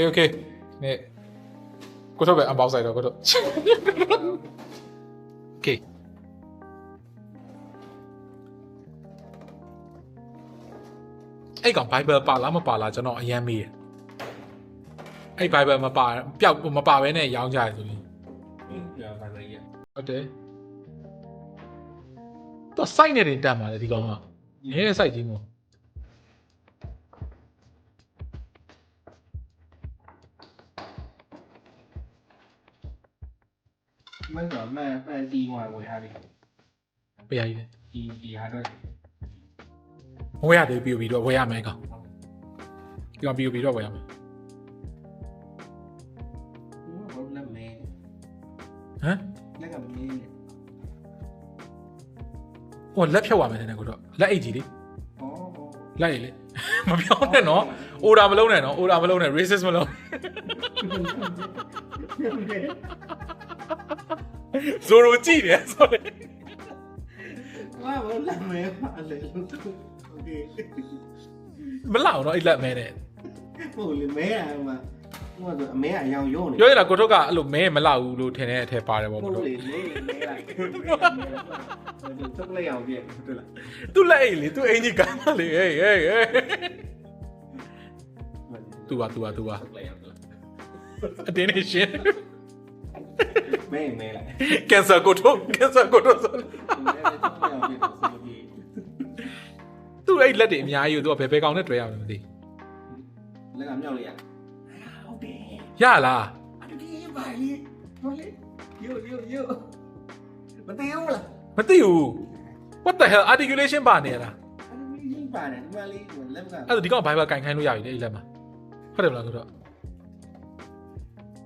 okay นี่ကိုတော့ပဲအပေါက်ဆိုင်တော့ကိုတော့ okay အဲ့ကောင် Bible ပါလားမပါလားကျွန်တော်အရင်မေးတယ်အဲ့ Bible မပါပျောက်မပါဘဲနဲ့ရောင်းကြရဆိုရင်ပြော Bible ကြီးဟုတ်တယ်တော့ site နဲ့တင်တက်မှာလေဒီကောင်ကနည်းတဲ့ site ကြီးမို့มันก็มันดีกว่าเว้ยฮะดิ ဘယ်ရည်လဲ ดีฮะด้วย ဝယ်ရတယ်ပြီးတော့ဝယ်ရမယ်ကောင်ဒီကောင်ပြီးတော့ဝယ်ရမယ် รถแล้วแม่ ဟမ် แล้วกับแม่เนี่ย ဟိုလက်ဖြုတ်ရမယ်တဲ့ကိုတော့လက်အိတ်ကြီးလေ อ๋อ လက်ရည်လေမပြောနဲ့နော်အိုဒါမလုံးနဲ့နော်အိုဒါမလုံးနဲ့ racist မလုံးဇိုရိုကြည့်တယ်ဆိုတယ် ว่ารถแล้วแม่อะไรโอเค မလောက်တော့အဲ့လက်မဲနဲ့ โหเลยแม่อ่ะมาว่าตัวแม่อ่ะยาวโยนี่ ပြောရတာကိုတော့ကအဲ့လိုမဲမလောက်ဘူးလို့ထင်တဲ့အထက်ပါတယ်ပေါ့ โห ကိုတော့ เลยแม่ล่ะต้องเลยเอาเปียတွေ့လား သူ့လက်အိတ်လေသူ့အင်ကြီးကမ်းပါလေဟေးသူပါအတင်းနေရှင် แม่ล่ะ cancer ကိုတော့ဆိုသူ့အဲ့လက်တွေအများကြီးကိုသူကဘယ်ကောင်နဲ့တွေ့ရမှာမသိ လက်ကမြောက်လိုက်ရဟုတ်တယ် ရလား အတူကြီးပါလေဟိုလေယိုမသိဘူးလား မသိဘူး what the hell articulation ပါနေရလား အတူကြီးပါတယ်ဒီမှာလေးလက်က အဲ့ဒါဒီကောင် Bible ကင်ခိုင်းလို့ရပြီလေအဲ့လက်မှာဟုတ်တယ်မလားကိုတော့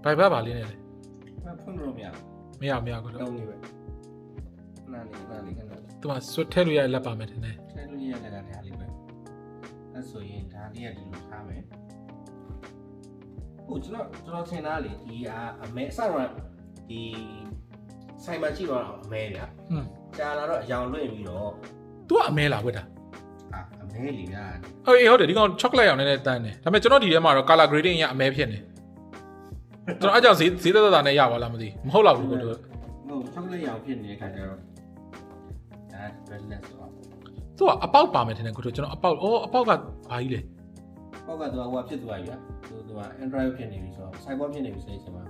Bible ပါလေးနဲ့လေ ဖွင့်လို့မရ မရကိုတော့ တောင်းနေပဲနားလေးခဏ သူကဆွတ်ထဲလို့ရလက်ပါမယ်ထင်တယ် ဆဲလို့ရတဲ့နေရာလေးပဲအဲ့ဆိုရင်ဒါလေးကဒီလိုထားမယ်ဟုတ်ကျွန်တော်ထင်တာလေဒီအမဲအစတော့ဒီဆိုင်မှာကြည့်တော့အမဲဗျာကြာလာတော့အယောင်လွင့်ပြီးတော့ သူကအမဲလာဝတ်တာ အမဲလေဗျာ ဟုတ်တယ်ဒီကောင် chocolate ရောင်နဲ့တန်းတယ်ဒါပေမဲ့ကျွန်တော်ဒီထဲမှာတော့ color grading ရအမဲဖြစ်နေကျွန်တော်အဲ့ကြောင့်ဈေးသက်သက်နဲ့ရပါလားမသိမဟုတ်တော့ဘူးကိုတို့ ဟုတ်ချောကလက်ရောင်ဖြစ်နေတဲ့ခါကျတော့ဒါ redness ဆိုတော့ သူကအပေါက်ပါမယ်ထင်တယ်ကိုတို့ကျွန်တော်အပေါက်ကဘာကြီးလဲ ပေါက်ကသူကဟိုဖြစ်သွားပြီဗျာသူက Android ဖြစ်နေပြီဆိုတော့ Cyborg ဖြစ်နေပြီဆိုရင်မှာ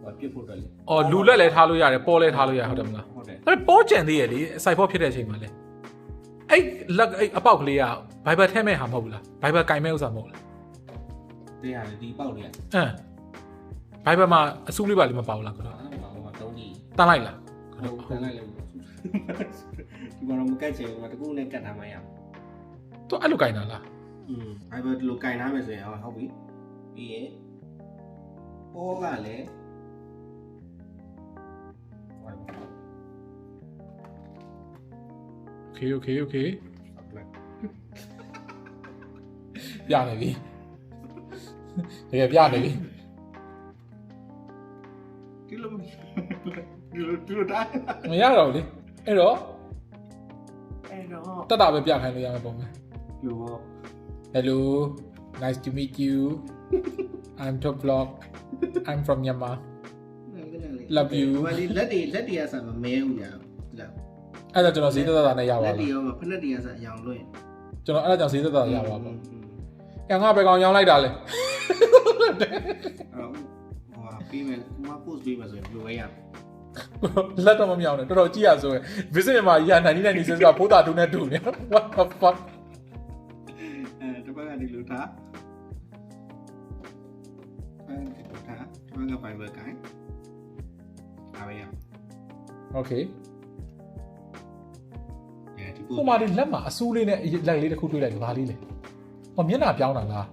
ဟိုပြစ်ဖို့အတွက်လေ အော်လူလက်လည်းထားလို့ရတယ်ပေါ်လည်းထားလို့ရဟုတ်တယ်မလား ဟုတ်တယ် ဒါပေမဲ့ပေါ်ကျန်သေးရဲ့လေ cyborg ဖြစ်တဲ့အချိန်မှာလေအဲ့လက်အဲ့အပေါက်ကလေးက Bible ထဲမဲ့ဟာမဟုတ်ဘူးလား Bible ကင်မဲ့ဥစ္စာမဟုတ်လား တရားလေဒီပေါက်လေးက Bible မှာအစုလေးပါလေးမပါဘူးလားကိုတို့ ဟိုမှာတုံးကြီး တန်းလိုက်လား ဟုတ်တယ်လိုက်လေဒီကတော့မကတ်ချင်ဘူးတကူနဲ့ကတ်ထားမှရအောင် သူအဲ့လိုကင်တာလား Fiber ဒီလိုကင်ထားမယ်ဆိုရင်ဟုတ်ပြီပြီးရင်ပေါ်ကလည်းโอเคပြနေပြီတကယ်ပြနေပြီ ဒီလိုတာ မရတော့ဘူးလေအဲ့တော့ တော့ တတ်တာပဲပြခိုင်းလို့ရမယ်ပုံမှန် လိုပေါ့ Hello nice to meet you I'm Top Vlog I'm from Myanmar Love you မလေးလက်တွေကစားမမဲဘူးညာလား အဲ့ဒါကျွန်တော်ဈေးသက်သာနဲ့ရပါ လက် လား တွေရောဖက်တွေကစားအယောင်လွင့် ကျွန်တော်အဲ့ဒါကြောင့်ဈေးသက်သာရပါပါကံငါပဲကောင်ရောင်းလိုက်တာလေ ဟိုပြီးမယ်ကိုမ post ပေးမယ်ဆိုရင်ဘယ်လိုပဲရ လက်တော့မမြောင်နဲ့တော်တော်ကြည့်ရဆိုရင် visit မှာရ99နေစကဖိုးတာတူနဲ့တူနေ what the fuck တပတ်ကဒီလိုထားဒီလိုထားတပတ်ကပိုင်ဘယ်ကိုင်းအားရ okay ဒီ ဟိုမှာဒီလက်မှာအဆူးလေးနဲ့လိုက်လေးတစ်ခုတွေ့လိုက်ဘာလေးလဲဟောမျက်နှာပြောင်းတာလား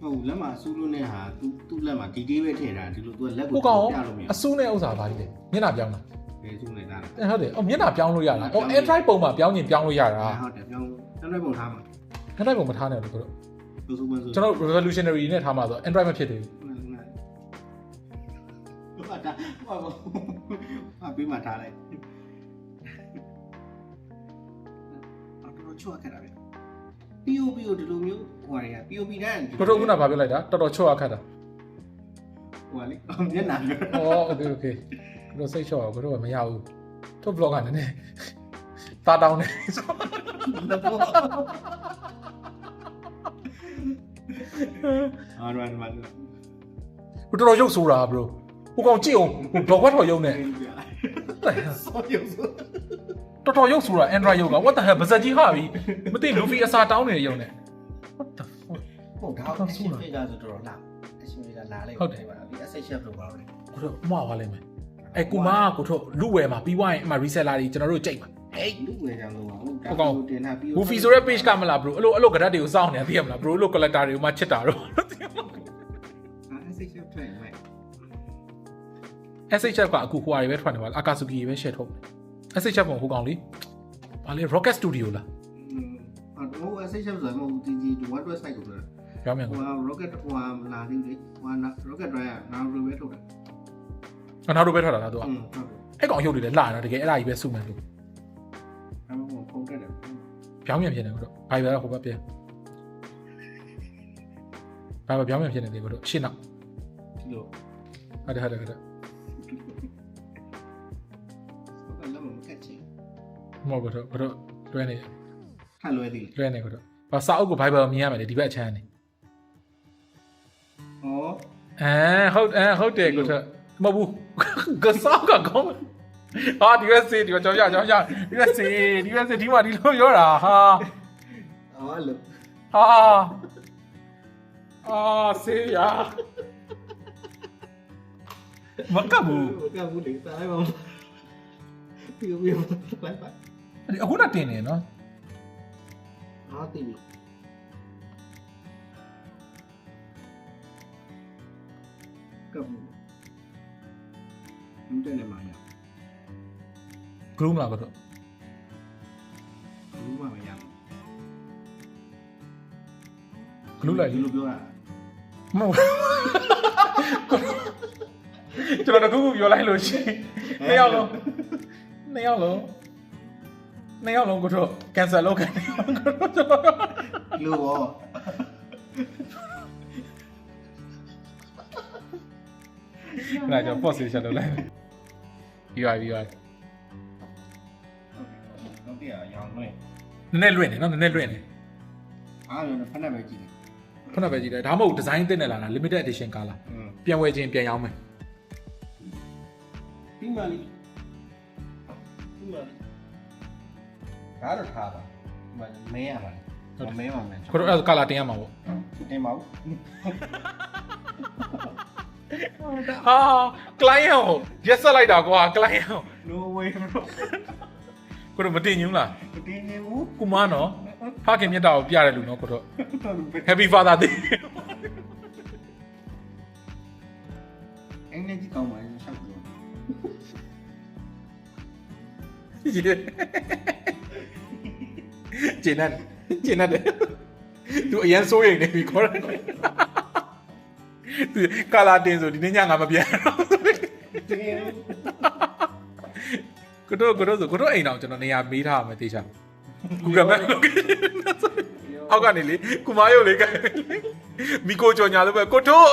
ဟုတ်လက်မှာဆူးလို့နဲ့ဟာသူ့လက်မှာဒီတေးပဲထည့်တာဒီလိုသူကလက်ကို ကိုကောင် ပြလို့မရ အဆူးနဲ့ဥစ္စာဘာကြီးလဲမျက်နှာပြောင်းတာ ဘယ်သူ့နေတာ ဟုတ်တယ်မျက်နှာပြောင်းလို့ရတာအော် Android ပုံမှာပြောင်းရင်ပြောင်းလို့ရတာ ဟုတ်တယ်ပြောင်းတဲ့ပုံထားမှာ Android ပုံမထားနဲ့လို့တို့ သူစုံဆို ကျွန်တော် revolutionary နဲ့ထားမှာဆို Android မဖြစ်သေးဘူး ဟာတာဟာပြီးမှထားလိုက်တော့ချော့ခဲ့တာပဲ POP ကိုဒီလိုမျိုးဟိုဟာတွေက POP တန်း တို့ခုနကဘာပြောလိုက်တာတော်တော်ချော့အခတ်တာ ဟိုလေမျက်နှာပြော အော်โอเคโอเคကိုတို့စိတ်ချော့ကိုတို့ကမရဘူးထုတ် vlog ကနည်းနည်းတာတောင်းနေ လက်ပေါ်အားရမ်းမှန် ကိုတော်ရုပ်ဆိုးတာ bro ဟိုကောင်ကြည့်အောင်ဒေါ်ခွက်ထော်ရုပ်နဲ့ ဆောရုပ်ဆို တော်ရုပ်ဆိုတာ Android ရုပ်က what the hell ဗဇက်ကြီးဟာပြီမသိ Luffy အစာတောင်းနေတဲ့ရုပ်နဲ့ what the fuck ဟုတ်ဒါအရှင်ဖေးကဆိုတော့လာအရှင်ဖေးကလာလိုက်ဟုတ်တယ်ပါဒီ asset chef လို့ပါတော့ ကိုတို့မှားသွားလိမ့်မယ်အဲကူမာကိုတို့လူဝယ်မှာပြီးွားရင်အမှ reseller တွေကျွန်တော်တို့ကြိတ်မှာဟေး လူဝယ်ကြလို့ပါဟုတ်ဒါတင်ထားပြီး Luffy ဆိုတဲ့ page ကမလား bro အဲ့လိုကရက်တွေကိုစောင့်နေသိရမလား bro အဲ့လို collector တွေကိုမှချစ်တာတော့ asset chef ထွက်မယ် SHF ကအခုဟိုဟာတွေပဲထွက်နေပါလား Akatsuki တွေပဲ share ထုတ်တယ် SHF ကဟိုကောင်လေဘာလဲ Rocket Studio လား ဟို asset chef ဆိုမှမဟုတ်ဒီ WordPress site ကိုပြောတာ ပြောင်းမြန် ဟို rocket ဟိုလာသေးတယ်ဟို rocket drive နာရိုပဲထုတ်တာ နောက်တော့ပဲထွက်တာလားသူက ဟုတ် အဲ့ကောင်ရုပ်တွေလည်းလာတာတကယ်အဲ့ဒါကြီးပဲစုမှန်လို့ အဲ့မှာဖုန်းတက်တယ် ပြောင်းမြန်ဖြစ်နေကိုတို့ Viber ကဟိုဘက်ပြန် Viber ပြောင်းမြန်ဖြစ်နေတယ်ကိုတို့ရှင်းတော့ ဒီလို ဟုတ်တယ်တော့လည်းမကတ်ချင် မဟုတ်ကိုတို့တွဲနေ ထလွဲသေး တွဲနေကိုတို့ဘာစာအုပ်ကို Viber မြင်ရမယ်လေဒီဘက်အချမ်းနေ ဟော ဟုတ်တယ်ကိုတို့မဟုတ်ဘူးကစားကကောင်းဟာဒီ USA ဒီကြောင်ရUSA ဒီမှာဒီလိုပြောတာဟာ အော်လို့ ဆေးရမကဘူး ကဘူးလေတားပါပြီးလိုက်ပါ အခုတော့တင်နေနော် အားတည်ပြီကဘူးမတက်နေမှာရ glue မလားကတော့ ဘူးမှမရ glue လိုက် ဒီလိုပြောတာ မဟုတ်ကျွန်တော်တခုခုပြောလိုက်လို့ရှိရင်နှစ်ယောက်လုံးကိုတော့ cancel လုပ်ခိုင်းတယ်ကိုတော့ကျွန်တော် ဒီလိုပေါ့ အဲ့ဒါကျွန်တော် post လေးချက်လုပ်လိုက်ပြီးပါ ဟုတ်တယ်ရောင်လွင့် နည်းနည်းလွင့်နေနော်နည်းနည်းလွင့်နေ အားလုံးဖက်နဲ့ပဲကြည့်တယ် ခုနကပဲကြည့်တယ်ဒါမှမဟုတ် design တင်နေလာတာ limited edition ကားလားပြန်ဝယ်ခြင်းပြန်ရောင်းမယ် ပြီးမှလीဒါတော့ထားပါမဲရပါလေမဲပါမယ် ကိုတော့အဲ့ဒါကာလာတင်ရမှာပေါ့ တင်ပါဦး ဟာ client ဟိုရက်ဆက်လိုက်တာကွာ client ဟို no way bro ကိုတော့မတင်ဘူးလား မတင်နေဘူး ကုမနော်ဖခင်မြတ်တာကိုပြရတယ်လူနော်ကိုတော့ Happy Father Day အင်္ဂလိပ်ကောင်းပါလေရှောက်ပြော ကျင်းတယ်သူအရန်စိုးရိမ်နေပြီခေါ်တယ်သူကာလာတင်ဆိုဒီနေ့ညငါမပြန်တော့ကိုတော့ဆိုကိုတော့အိမ်အောင်ကျွန်တော်နေရာမေးထားရမယ်တေချာ Google Map location အောက်ကနေလေကုမာရုပ်လေးကမီကိုကြော်ညာလို့ပဲကိုတော့